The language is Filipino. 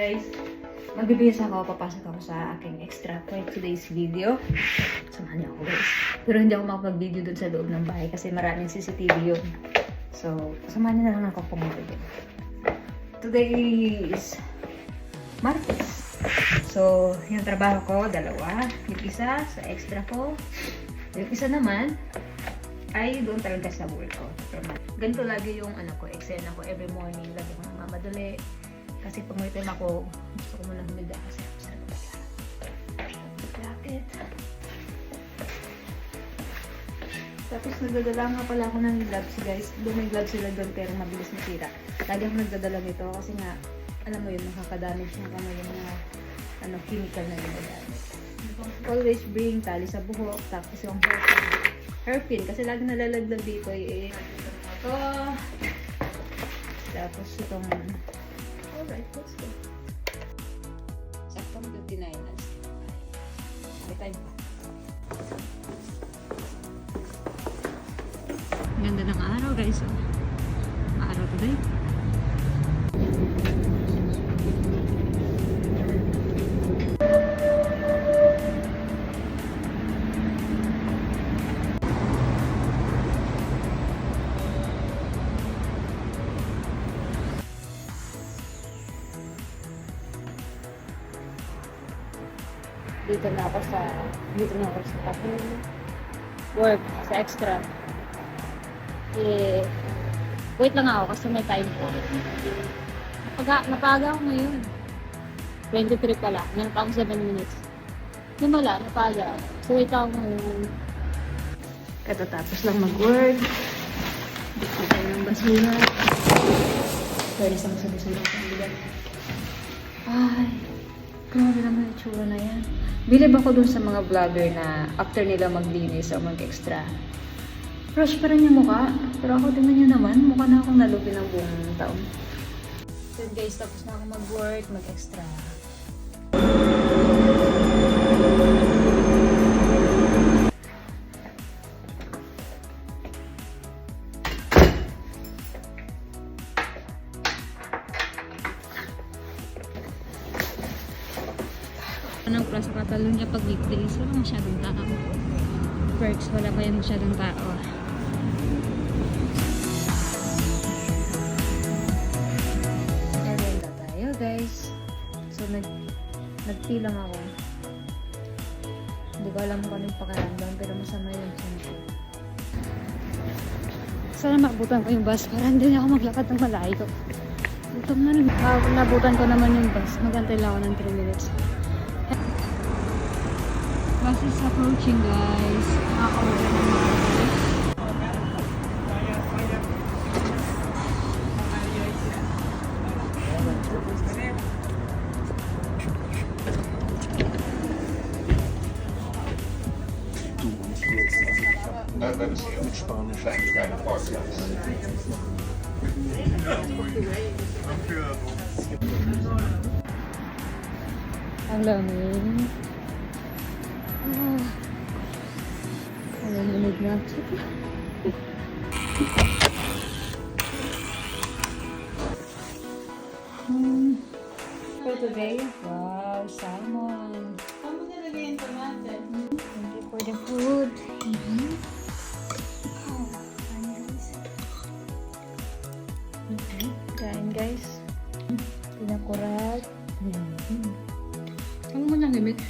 guys, magbibihis ako, papasok ako sa aking extra for today's video. Samahan niyo ako guys. Pero hindi ako makapag-video dun sa loob ng bahay kasi maraming CCTV yun. So, samahan niyo na lang ako kung mag-video. Today is Martes. So, yung trabaho ko, dalawa. Yung isa sa extra ko. Yung isa naman ay doon talaga sa work ko. Ganito lagi yung eksena ko every morning. Lagi ko namamadali. Kasi pag may time ako, gusto ko muna humiga kasi ako sa jacket. Tapos nagdadala nga pala ako ng gloves guys. Doon may gloves sila doon pero mabilis masira. Lagi ako nagdadala nito kasi nga, alam mo yun, nakakadamage ng kamay yung mga chemical na ginagamit. Always bring tali sa buhok, tapos yung hairpin kasi lagi nalalaglag dito ito. Tapos itong alright, let's go. Saktong 59 na. May time pa. Ganda ng araw guys. Araw today. Dito na ako sa work, sa extra. Wait lang ako kasi may time ko. Napaga ako ngayon. 23 pala. Meron pa ako 7 minutes. Yung wala, napaga ako. So wait ako ngayon. Katatapos lang mag-work. Dito tayo ng basura. Pwede sa basura sa bilang. Ay, grabe naman yung tsura na yan. Bilib ako dun sa mga vlogger na after nila maglinis o mag-extra, fresh pa rin yung mukha. Pero ako, tingnan nyo naman, mukha na akong nalubi ng buong taon. So guys, tapos na ako mag-work, mag-extra. Anong pro sa Catalonia pag weekdays, wala masyadong tao. Perks, wala pa yung masyadong tao. Merienda tayo guys. So nagtilang ako. Hindi ko alam kung anong pakaramdam pero masama yung sunko. Sana maabutan ko yung bus para hindi ako maglakad ng malayo. Gutom na rin. Nabutan ko naman yung bus. Magantay lang ako ng 3 minutes. Bus is approaching guys. Nakaka-order ng mga guys. Mit Spanisch eigentlich. Ang lamig. Ang lamig na. For today, wow, salmon. Thank you for the food. Kain guys. Pinakurat. Ano mo nang limit?